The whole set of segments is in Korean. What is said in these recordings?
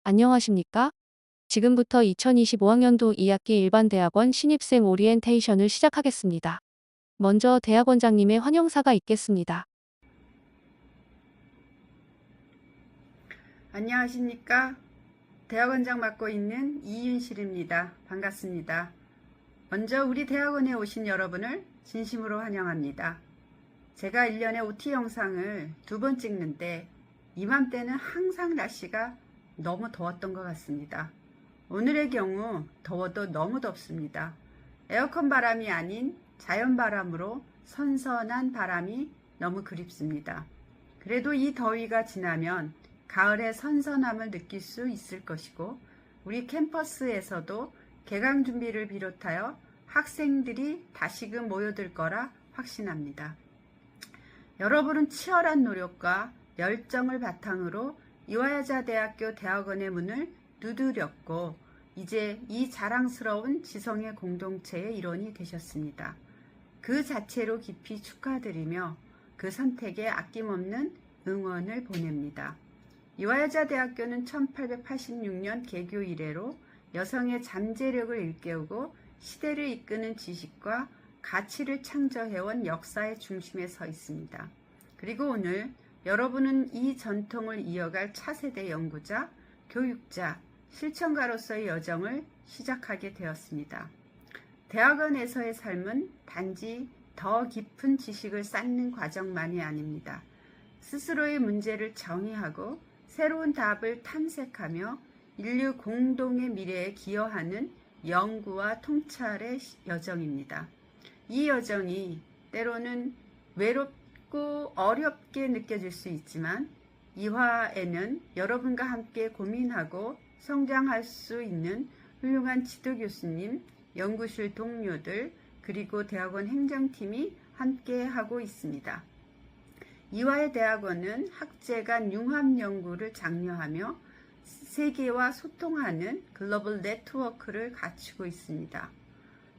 안녕하십니까? 지금부터 2025학년도 2학기 일반대학원 신입생 오리엔테이션을 시작하겠습니다. 먼저 대학원장님의 환영사가 있겠습니다. 안녕하십니까? 대학원장 맡고 있는 이윤실입니다. 반갑습니다. 먼저 우리 대학원에 오신 여러분을 진심으로 환영합니다. 제가 1년에 OT 영상을 2번 찍는데 이맘때는 항상 날씨가 너무 더웠던 것 같습니다. 오늘의 경우 더워도 너무 덥습니다. 에어컨 바람이 아닌 자연 바람으로 선선한 바람이 너무 그립습니다. 그래도 이 더위가 지나면 가을의 선선함을 느낄 수 있을 것이고 우리 캠퍼스에서도 개강 준비를 비롯하여 학생들이 다시금 모여들 거라 확신합니다. 여러분은 치열한 노력과 열정을 바탕으로 이화여자대학교 대학원의 문을 두드렸고 이제 이 자랑스러운 지성의 공동체의 일원이 되셨습니다. 그 자체로 깊이 축하드리며 그 선택에 아낌없는 응원을 보냅니다. 이화여자대학교는 1886년 개교 이래로 여성의 잠재력을 일깨우고 시대를 이끄는 지식과 가치를 창조해온 역사의 중심에 서 있습니다. 그리고 오늘 여러분은 이 전통을 이어갈 차세대 연구자, 교육자, 실천가로서의 여정을 시작하게 되었습니다. 대학원에서의 삶은 단지 더 깊은 지식을 쌓는 과정만이 아닙니다. 스스로의 문제를 정의하고 새로운 답을 탐색하며 인류 공동의 미래에 기여하는 연구와 통찰의 여정입니다. 이 여정이 때로는 외롭고 어렵게 느껴질 수 있지만 이화에는 여러분과 함께 고민하고 성장할 수 있는 훌륭한 지도교수님, 연구실 동료들, 그리고 대학원 행정팀이 함께 하고 있습니다. 이화의 대학원은 학제 간 융합 연구를 장려하며 세계와 소통하는 글로벌 네트워크를 갖추고 있습니다.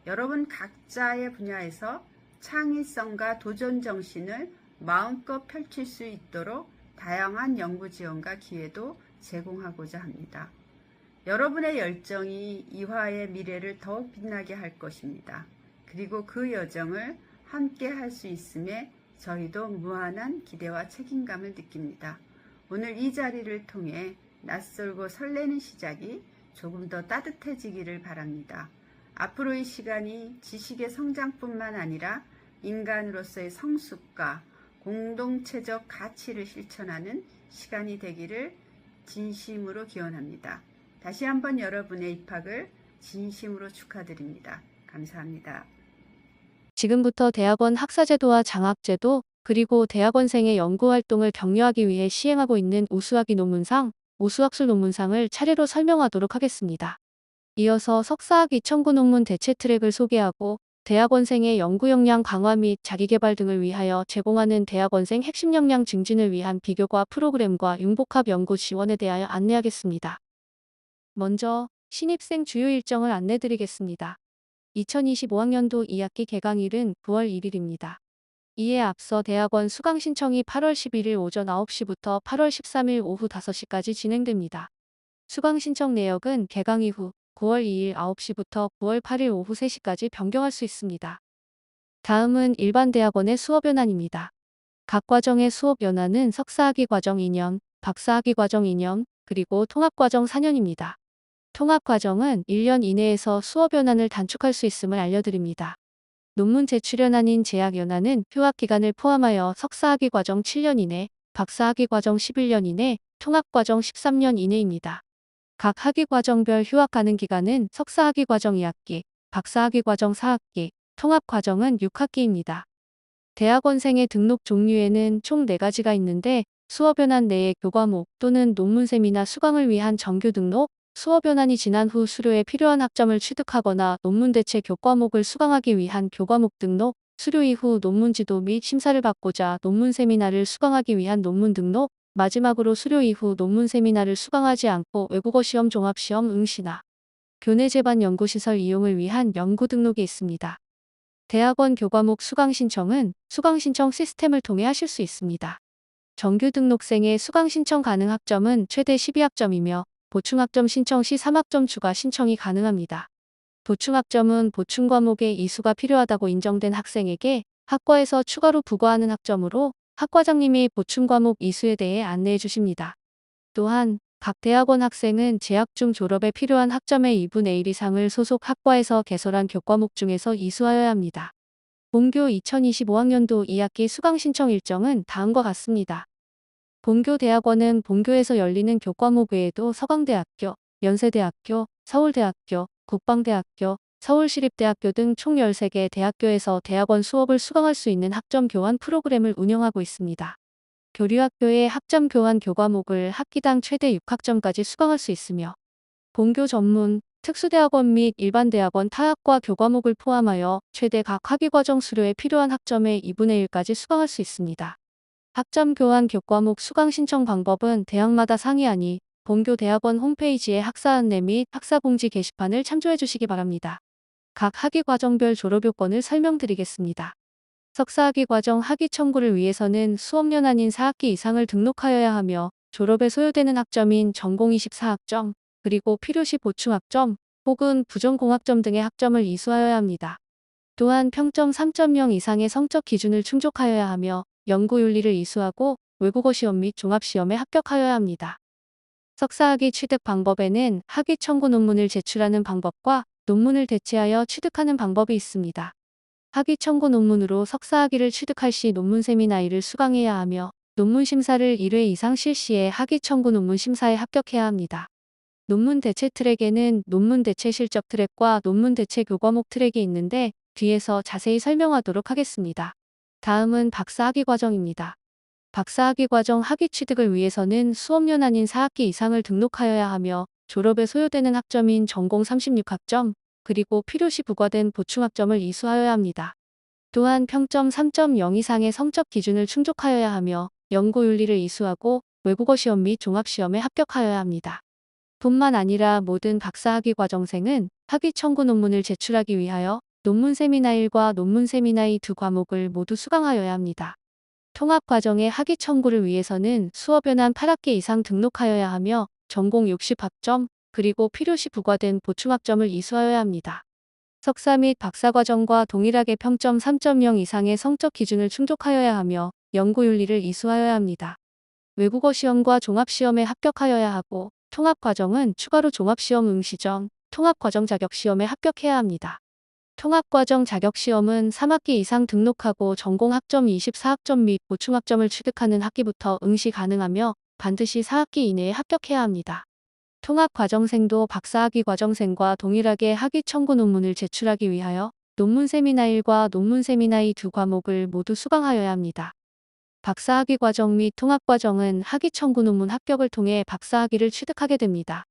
여러분 각자의 분야에서 창의성과 도전 정신을 마음껏 펼칠 수 있도록 다양한 연구 지원과 기회도 제공하고자 합니다. 여러분의 열정이 이화의 미래를 더욱 빛나게 할 것입니다. 그리고 그 여정을 함께 할 수 있음에 저희도 무한한 기대와 책임감을 느낍니다. 오늘 이 자리를 통해 낯설고 설레는 시작이 조금 더 따뜻해지기를 바랍니다. 앞으로의 시간이 지식의 성장뿐만 아니라 인간으로서의 성숙과 공동체적 가치를 실천하는 시간이 되기를 진심으로 기원합니다. 다시 한번 여러분의 입학을 진심으로 축하드립니다. 감사합니다. 지금부터 대학원 학사제도와 장학제도, 그리고 대학원생의 연구활동을 격려하기 위해 시행하고 있는 우수학위 논문상, 우수학술 논문상을 차례로 설명하도록 하겠습니다. 이어서 석사학위 청구 논문 대체 트랙을 소개하고 대학원생의 연구 역량 강화 및 자기개발 등을 위하여 제공하는 대학원생 핵심 역량 증진을 위한 비교과 프로그램과 융복합 연구 지원에 대하여 안내하겠습니다. 먼저 신입생 주요 일정을 안내드리겠습니다. 2025학년도 2학기 개강일은 9월 1일입니다. 이에 앞서 대학원 수강 신청이 8월 11일 오전 9시부터 8월 13일 오후 5시까지 진행됩니다. 수강 신청 내역은 개강 이후 9월 2일 9시부터 9월 8일 오후 3시까지 변경할 수 있습니다. 다음은 일반 대학원의 수업 연한입니다. 각 과정의 수업 연한은 석사학위 과정 2년, 박사학위 과정 2년, 그리고 통합과정 4년입니다. 통합과정은 1년 이내에서 수업 연한을 단축할 수 있음을 알려드립니다. 논문 제출 연한인 재학 연한은 휴학 기간을 포함하여 석사학위 과정 7년 이내, 박사학위 과정 11년 이내, 통합과정 13년 이내입니다. 각 학위 과정별 휴학 가능 기간은 석사학위 과정 2학기, 박사학위 과정 4학기, 통합과정은 6학기입니다. 대학원생의 등록 종류에는 총 4가지가 있는데 수업 연한 내의 교과목 또는 논문 세미나 수강을 위한 정규 등록, 수업 연한이 지난 후 수료에 필요한 학점을 취득하거나 논문 대체 교과목을 수강하기 위한 교과목 등록, 수료 이후 논문 지도 및 심사를 받고자 논문 세미나를 수강하기 위한 논문 등록, 마지막으로 수료 이후 논문 세미나를 수강하지 않고 외국어 시험 종합시험 응시나 교내 제반 연구시설 이용을 위한 연구 등록이 있습니다. 대학원 교과목 수강 신청은 수강 신청 시스템을 통해 하실 수 있습니다. 정규 등록생의 수강 신청 가능 학점은 최대 12학점이며 보충학점 신청 시 3학점 추가 신청이 가능합니다. 보충학점은 보충 과목의 이수가 필요하다고 인정된 학생에게 학과에서 추가로 부과하는 학점으로 학과장님이 보충 과목 이수에 대해 안내해 주십니다. 또한 각 대학원 학생은 재학 중 졸업에 필요한 학점의 2분의 1 이상을 소속 학과에서 개설한 교과목 중에서 이수하여야 합니다. 본교 2025학년도 2학기 수강 신청 일정은 다음과 같습니다. 본교 대학원은 본교에서 열리는 교과목 외에도 서강대학교, 연세대학교, 서울대학교, 국방대학교, 서울시립대학교 등 총 13개 대학교에서 대학원 수업을 수강할 수 있는 학점 교환 프로그램을 운영하고 있습니다. 교류학교의 학점 교환 교과목을 학기당 최대 6학점까지 수강할 수 있으며 본교 전문, 특수대학원 및 일반대학원 타학과 교과목을 포함하여 최대 각 학위과정 수료에 필요한 학점의 2분의 1까지 수강할 수 있습니다. 학점 교환 교과목 수강 신청 방법은 대학마다 상이하니 본교 대학원 홈페이지의 학사 안내 및 학사 공지 게시판을 참조해 주시기 바랍니다. 각 학위 과정별 졸업 요건을 설명드리겠습니다. 석사학위 과정 학위 청구를 위해서는 수업년 아닌 4학기 이상을 등록하여야 하며 졸업에 소요되는 학점인 전공 24학점, 그리고 필요시 보충학점 혹은 부전공학점 등의 학점을 이수하여야 합니다. 또한 평점 3.0 이상의 성적 기준을 충족하여야 하며 연구윤리를 이수하고 외국어 시험 및 종합시험에 합격하여야 합니다. 석사학위 취득 방법에는 학위 청구 논문을 제출하는 방법과 논문을 대체하여 취득하는 방법이 있습니다. 학위 청구 논문으로 석사학위를 취득할 시 논문 세미나일을 수강해야 하며 논문 심사를 1회 이상 실시해 학위 청구 논문 심사에 합격해야 합니다. 논문 대체 트랙에는 논문 대체 실적 트랙과 논문 대체 교과목 트랙이 있는데 뒤에서 자세히 설명하도록 하겠습니다. 다음은 박사학위 과정입니다. 박사학위 과정 학위 취득을 위해서는 수업년 아닌 4학기 이상을 등록하여야 하며 졸업에 소요되는 학점인 전공 36학점, 그리고 필요시 부과된 보충학점을 이수하여야 합니다. 또한 평점 3.0 이상의 성적 기준을 충족하여야 하며 연구윤리를 이수하고 외국어 시험 및 종합시험에 합격하여야 합니다. 뿐만 아니라 모든 박사학위 과정생은 학위 청구 논문을 제출하기 위하여 논문 세미나 1과 논문 세미나 2 두 과목을 모두 수강하여야 합니다. 통합 과정의 학위 청구를 위해서는 수업연한 8학기 이상 등록하여야 하며 전공 60학점, 그리고 필요시 부과된 보충학점을 이수하여야 합니다. 석사 및 박사 과정과 동일하게 평점 3.0 이상의 성적 기준을 충족하여야 하며 연구윤리를 이수하여야 합니다. 외국어 시험과 종합시험에 합격하여야 하고 통합 과정은 추가로 종합시험 응시 전 통합과정 자격시험에 합격해야 합니다. 통합과정 자격시험은 3학기 이상 등록하고 전공 학점 24학점 및 보충학점을 취득하는 학기부터 응시 가능하며 반드시 4학기 이내에 합격해야 합니다. 통합과정생도 박사학위 과정생과 동일하게 학위 청구 논문을 제출하기 위하여 논문 세미나 1과 논문 세미나 2 두 과목을 모두 수강하여야 합니다. 박사학위 과정 및 통합과정은 학위 청구 논문 합격을 통해 박사학위를 취득하게 됩니다.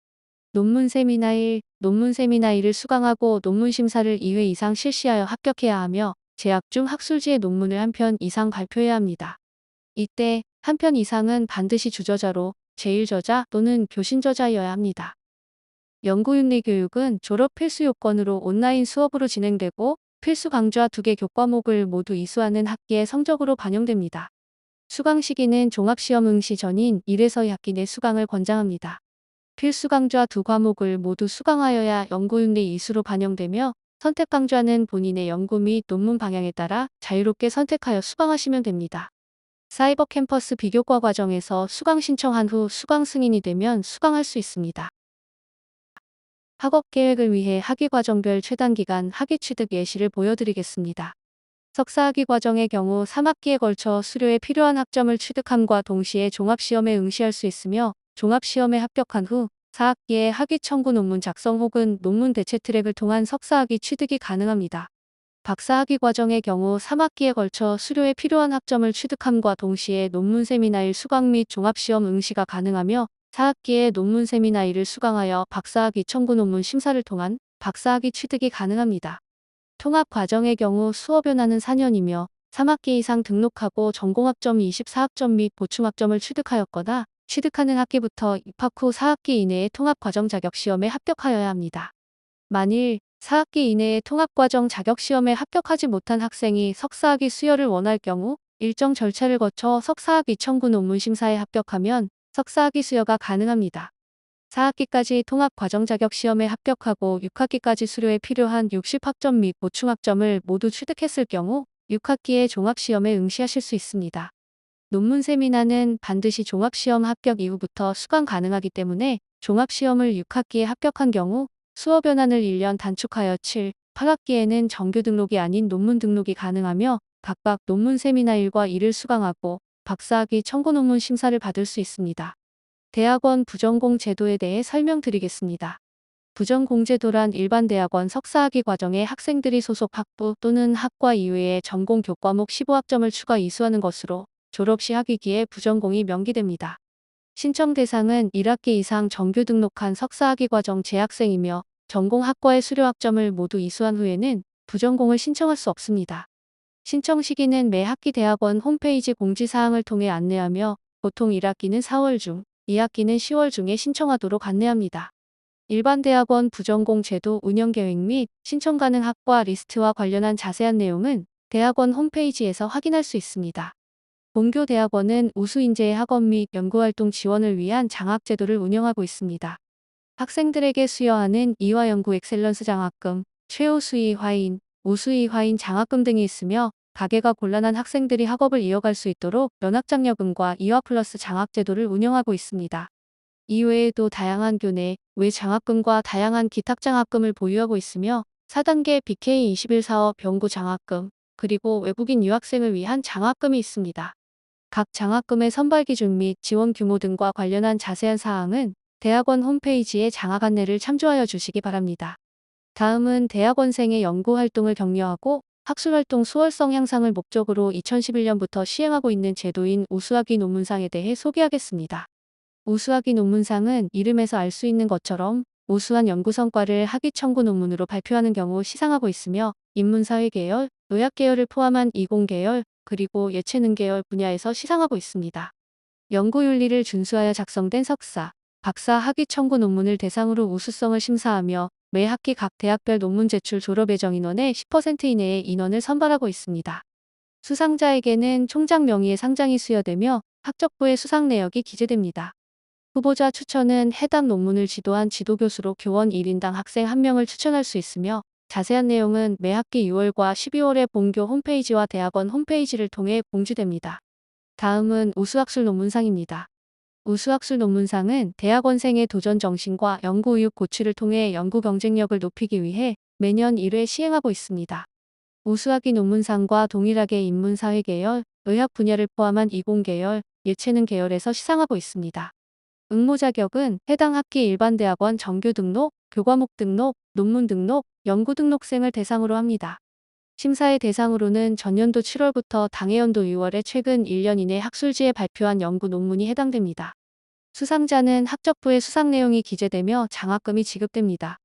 논문 세미나 1, 논문 세미나 2를 수강하고 논문 심사를 2회 이상 실시하여 합격해야 하며 재학 중 학술지에 논문을 한 편 이상 발표해야 합니다. 이때 한 편 이상은 반드시 주저자로 제1저자 또는 교신저자여야 합니다. 연구윤리 교육은 졸업 필수 요건으로 온라인 수업으로 진행되고 필수 강좌 2개 교과목을 모두 이수하는 학기의 성적으로 반영됩니다. 수강 시기는 종합시험 응시 전인 1에서 2학기 내 수강을 권장합니다. 필수 강좌 2과목을 모두 수강하여야 연구윤리 이수로 반영되며 선택 강좌는 본인의 연구 및 논문 방향에 따라 자유롭게 선택하여 수강하시면 됩니다. 사이버 캠퍼스 비교과 과정에서 수강 신청한 후 수강 승인이 되면 수강할 수 있습니다. 학업 계획을 위해 학위 과정별 최단 기간 학위 취득 예시를 보여드리겠습니다. 석사학위 과정의 경우 3학기에 걸쳐 수료에 필요한 학점을 취득함과 동시에 종합시험에 응시할 수 있으며 종합시험에 합격한 후 4학기에 학위 청구 논문 작성 혹은 논문 대체 트랙을 통한 석사학위 취득이 가능합니다. 박사학위 과정의 경우 3학기에 걸쳐 수료에 필요한 학점을 취득함과 동시에 논문 세미나 1 수강 및 종합시험 응시가 가능하며 4학기에 논문 세미나 1을 수강하여 박사학위 청구 논문 심사를 통한 박사학위 취득이 가능합니다. 통합 과정의 경우 수업연한은 4년이며 3학기 이상 등록하고 전공학점 24학점 및 보충학점을 취득하였거나 취득하는 학기부터 입학 후 4학기 이내에 통합과정 자격시험에 합격하여야 합니다. 만일 4학기 이내에 통합과정 자격시험에 합격하지 못한 학생이 석사학위 수여를 원할 경우 일정 절차를 거쳐 석사학위 청구 논문 심사에 합격하면 석사학위 수여가 가능합니다. 4학기까지 통합과정 자격 시험에 합격하고 6학기까지 수료에 필요한 60학점 및 보충학점을 모두 취득했을 경우 6학기에 종합시험에 응시하실 수 있습니다. 논문 세미나는 반드시 종합시험 합격 이후부터 수강 가능하기 때문에 종합시험을 6학기에 합격한 경우 수업 연한을 1년 단축하여 7, 8학기에는 정규 등록이 아닌 논문 등록이 가능하며 각각 논문 세미나 1과 2를 수강하고 박사학위 청구 논문 심사를 받을 수 있습니다. 대학원 부전공 제도에 대해 설명드리겠습니다. 부전공 제도란 일반 대학원 석사학위 과정에 학생들이 소속 학부 또는 학과 이외에 전공 교과목 15학점을 추가 이수하는 것으로 졸업 시 학위기에 부전공이 명기됩니다. 신청 대상은 1학기 이상 정규 등록한 석사학위 과정 재학생이며 전공 학과의 수료 학점을 모두 이수한 후에는 부전공을 신청할 수 없습니다. 신청 시기는 매 학기 대학원 홈페이지 공지사항을 통해 안내하며 보통 1학기는 4월 중, 2학기는 10월 중에 신청하도록 안내합니다. 일반 대학원 부전공 제도 운영 계획 및 신청 가능 학과 리스트와 관련한 자세한 내용은 대학원 홈페이지에서 확인할 수 있습니다. 본교 대학원은 우수인재의 학업 및 연구활동 지원을 위한 장학제도를 운영하고 있습니다. 학생들에게 수여하는 이화연구 엑셀런스 장학금, 최우수이 화인, 우수이 화인 장학금 등이 있으며 가계가 곤란한 학생들이 학업을 이어갈 수 있도록 연학장려금과 이화 플러스 장학제도를 운영하고 있습니다. 이외에도 다양한 교내, 외 장학금과 다양한 기탁장학금을 보유하고 있으며 4단계 BK21 사업 병구 장학금, 그리고 외국인 유학생을 위한 장학금이 있습니다. 각 장학금의 선발 기준 및 지원 규모 등과 관련한 자세한 사항은 대학원 홈페이지의 장학 안내를 참조하여 주시기 바랍니다. 다음은 대학원생의 연구활동을 격려하고 학술활동 수월성 향상을 목적으로 2011년부터 시행하고 있는 제도인 우수학위 논문상에 대해 소개하겠습니다. 우수학위 논문상은 이름에서 알 수 있는 것처럼 우수한 연구 성과를 학위 청구 논문으로 발표하는 경우 시상하고 있으며 인문사회 계열, 의학 계열을 포함한 이공 계열, 그리고 예체능 계열 분야에서 시상하고 있습니다. 연구윤리를 준수하여 작성된 석사, 박사 학위 청구 논문을 대상으로 우수성을 심사하며 매 학기 각 대학별 논문 제출 졸업 예정 인원의 10% 이내의 인원을 선발하고 있습니다. 수상자에게는 총장 명의의 상장이 수여되며 학적부의 수상 내역이 기재됩니다. 후보자 추천은 해당 논문을 지도한 지도교수로 교원 1인당 학생 1명을 추천할 수 있으며 자세한 내용은 매 학기 6월과 12월에 본교 홈페이지와 대학원 홈페이지를 통해 공지됩니다. 다음은 우수학술 논문상입니다. 우수학술 논문상은 대학원생의 도전 정신과 연구 의욕 고취를 통해 연구 경쟁력을 높이기 위해 매년 1회 시행하고 있습니다. 우수학위 논문상과 동일하게 인문사회 계열, 의학 분야를 포함한 이공 계열, 예체능 계열에서 시상하고 있습니다. 응모 자격은 해당 학기 일반 대학원 정규 등록, 교과목 등록, 논문 등록, 연구 등록생을 대상으로 합니다. 심사의 대상으로는 전년도 7월부터 당해연도 6월에 최근 1년 이내 학술지에 발표한 연구 논문이 해당됩니다. 수상자는 학적부에 수상 내용이 기재되며 장학금이 지급됩니다.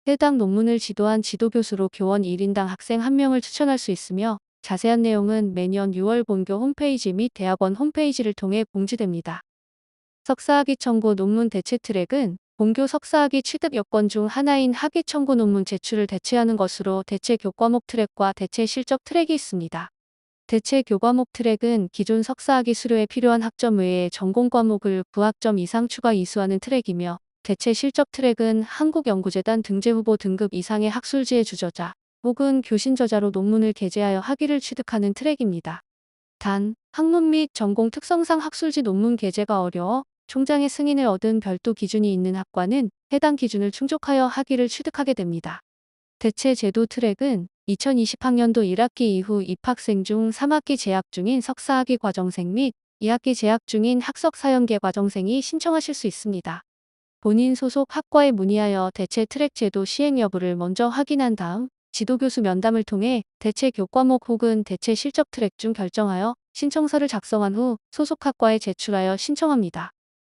해당 논문을 지도한 지도교수로 교원 1인당 학생 1명을 추천할 수 있으며 자세한 내용은 매년 6월 본교 홈페이지 및 대학원 홈페이지를 통해 공지됩니다. 석사학위 청구 논문 대체 트랙은 본교 석사학위 취득 여건 중 하나인 학위 청구 논문 제출을 대체하는 것으로 대체 교과목 트랙과 대체 실적 트랙이 있습니다. 대체 교과목 트랙은 기존 석사학위 수료에 필요한 학점 외에 전공 과목을 9학점 이상 추가 이수하는 트랙이며 대체 실적 트랙은 한국연구재단 등재 후보 등급 이상의 학술지의 주저자 혹은 교신 저자로 논문을 게재하여 학위를 취득하는 트랙입니다. 단, 학문 및 전공 특성상 학술지 논문 게재가 어려워 총장의 승인을 얻은 별도 기준이 있는 학과는 해당 기준을 충족하여 학위를 취득하게 됩니다. 대체 제도 트랙은 2020학년도 1학기 이후 입학생 중 3학기 재학 중인 석사학위 과정생 및 2학기 재학 중인 학석사연계 과정생이 신청하실 수 있습니다. 본인 소속 학과에 문의하여 대체 트랙 제도 시행 여부를 먼저 확인한 다음 지도교수 면담을 통해 대체 교과목 혹은 대체 실적 트랙 중 결정하여 신청서를 작성한 후 소속 학과에 제출하여 신청합니다.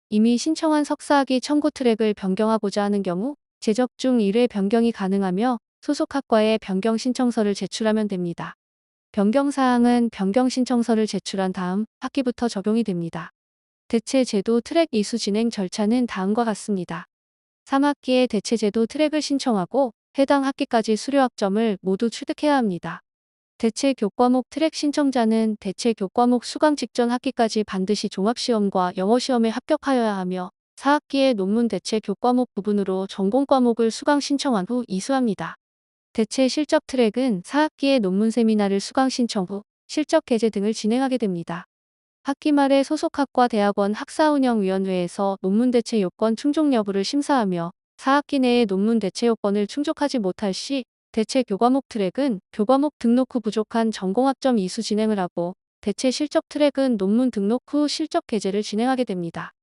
이미 신청한 석사학위 청구 트랙을 변경하고자 하는 경우 제적 중 1회 변경이 가능하며 소속 학과에 변경 신청서를 제출하면 됩니다. 변경 사항은 변경 신청서를 제출한 다음 학기부터 적용이 됩니다. 대체 제도 트랙 이수 진행 절차는 다음과 같습니다. 3학기에 대체 제도 트랙을 신청하고 해당 학기까지 수료 학점을 모두 취득해야 합니다. 대체 교과목 트랙 신청자는 대체 교과목 수강 직전 학기까지 반드시 종합시험과 영어시험에 합격하여야 하며 4학기에 논문 대체 교과목 부분으로 전공 과목을 수강 신청한 후 이수합니다. 대체 실적 트랙은 4학기에 논문 세미나를 수강 신청 후 실적 게재 등을 진행하게 됩니다. 학기 말에 소속 학과 대학원 학사운영위원회에서 논문 대체 요건 충족 여부를 심사하며 4학기 내에 논문 대체 요건을 충족하지 못할 시 대체 교과목 트랙은 교과목 등록 후 부족한 전공학점 이수 진행을 하고 대체 실적 트랙은 논문 등록 후 실적 게재를 진행하게 됩니다.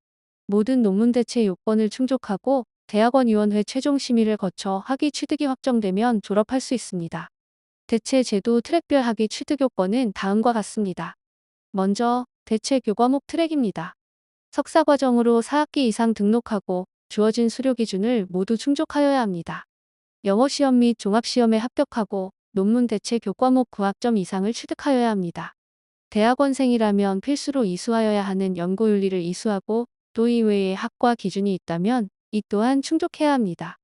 모든 논문 대체 요건을 충족하고 대학원위원회 최종 심의를 거쳐 학위 취득이 확정되면 졸업할 수 있습니다. 대체 제도 트랙별 학위 취득 요건은 다음과 같습니다. 먼저 대체 교과목 트랙입니다. 석사 과정으로 4학기 이상 등록하고 주어진 수료 기준을 모두 충족하여야 합니다. 영어 시험 및 종합시험에 합격하고 논문 대체 교과목 9학점 이상을 취득하여야 합니다. 대학원생이라면 필수로 이수하여야 하는 연구윤리를 이수하고 또 이외에 학과 기준이 있다면 이 또한 충족해야 합니다.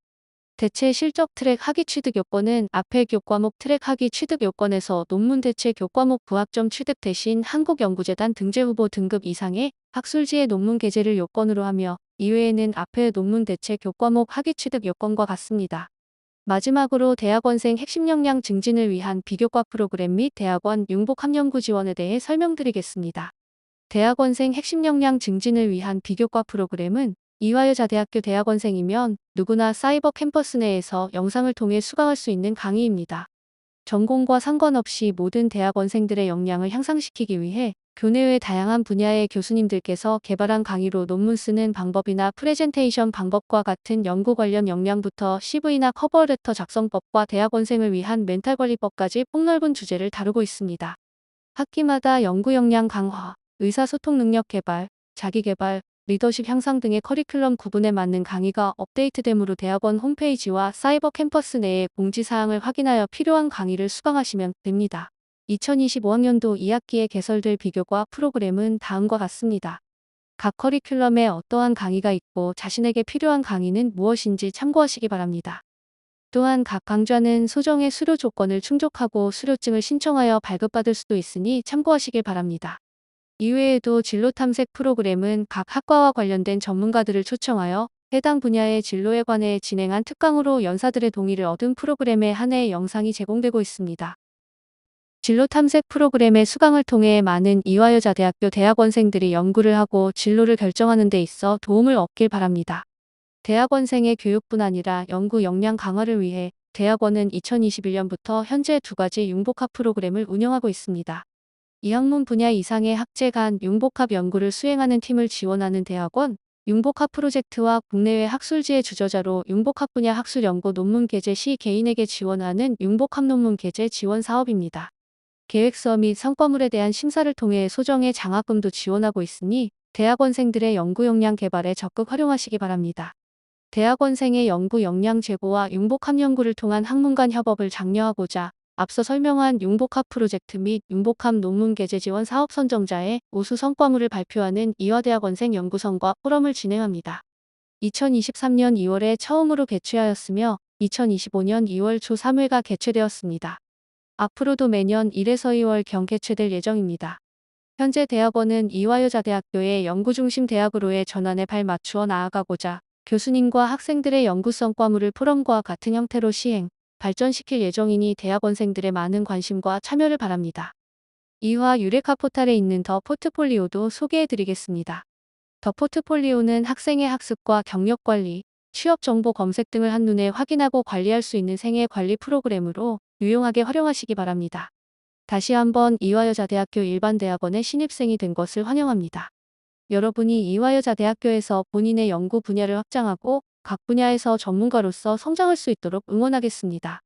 대체 실적 트랙 학위 취득 요건은 앞의 교과목 트랙 학위 취득 요건에서 논문 대체 교과목 9학점 취득 대신 한국연구재단 등재 후보 등급 이상의 학술지의 논문 게재를 요건으로 하며 이외에는 앞의 논문 대체 교과목 학위 취득 요건과 같습니다. 마지막으로 대학원생 핵심 역량 증진을 위한 비교과 프로그램 및 대학원 융복합 연구 지원에 대해 설명드리겠습니다. 대학원생 핵심 역량 증진을 위한 비교과 프로그램은 이화여자대학교 대학원생이면 누구나 사이버 캠퍼스 내에서 영상을 통해 수강할 수 있는 강의입니다. 전공과 상관없이 모든 대학원생들의 역량을 향상시키기 위해 교내외 다양한 분야의 교수님들께서 개발한 강의로 논문 쓰는 방법이나 프레젠테이션 방법과 같은 연구 관련 역량부터 CV나 커버레터 작성법과 대학원생을 위한 멘탈 관리법까지 폭넓은 주제를 다루고 있습니다. 학기마다 연구 역량 강화, 의사소통 능력 개발, 자기개발, 리더십 향상 등의 커리큘럼 구분에 맞는 강의가 업데이트되므로 대학원 홈페이지와 사이버 캠퍼스 내의 공지사항을 확인하여 필요한 강의를 수강하시면 됩니다. 2025학년도 2학기에 개설될 비교과 프로그램은 다음과 같습니다. 각 커리큘럼에 어떠한 강의가 있고 자신에게 필요한 강의는 무엇인지 참고하시기 바랍니다. 또한 각 강좌는 소정의 수료 조건을 충족하고 수료증을 신청하여 발급받을 수도 있으니 참고하시길 바랍니다. 이외에도 진로 탐색 프로그램은 각 학과와 관련된 전문가들을 초청하여 해당 분야의 진로에 관해 진행한 특강으로 연사들의 동의를 얻은 프로그램에 한해 영상이 제공되고 있습니다. 진로 탐색 프로그램의 수강을 통해 많은 이화여자대학교 대학원생들이 연구를 하고 진로를 결정하는 데 있어 도움을 얻길 바랍니다. 대학원생의 교육뿐 아니라 연구 역량 강화를 위해 대학원은 2021년부터 현재 2가지 융복합 프로그램을 운영하고 있습니다. 이 학문 분야 이상의 학제 간 융복합 연구를 수행하는 팀을 지원하는 대학원, 융복합 프로젝트와 국내외 학술지의 주저자로 융복합 분야 학술 연구 논문 게재 시 개인에게 지원하는 융복합 논문 게재 지원 사업입니다. 계획서 및 성과물에 대한 심사를 통해 소정의 장학금도 지원하고 있으니 대학원생들의 연구 역량 개발에 적극 활용하시기 바랍니다. 대학원생의 연구 역량 제고와 융복합 연구를 통한 학문 간 협업을 장려하고자 앞서 설명한 융복합 프로젝트 및 융복합 논문 게재 지원 사업 선정자의 우수 성과물을 발표하는 이화대학원생 연구성과 포럼을 진행합니다. 2023년 2월에 처음으로 개최하였으며 2025년 2월 초 3회가 개최되었습니다. 앞으로도 매년 1에서 2월경 개최될 예정입니다. 현재 대학원은 이화여자대학교의 연구중심 대학으로의 전환에 발맞추어 나아가고자 교수님과 학생들의 연구성 과물을 포럼과 같은 형태로 시행, 발전시킬 예정이니 대학원생들의 많은 관심과 참여를 바랍니다. 이화 유레카 포탈에 있는 더 포트폴리오도 소개해드리겠습니다. 더 포트폴리오는 학생의 학습과 경력 관리, 취업 정보 검색 등을 한눈에 확인하고 관리할 수 있는 생애 관리 프로그램으로 유용하게 활용하시기 바랍니다. 다시 한번 이화여자대학교 일반대학원의 신입생이 된 것을 환영합니다. 여러분이 이화여자대학교에서 본인의 연구 분야를 확장하고 각 분야에서 전문가로서 성장할 수 있도록 응원하겠습니다.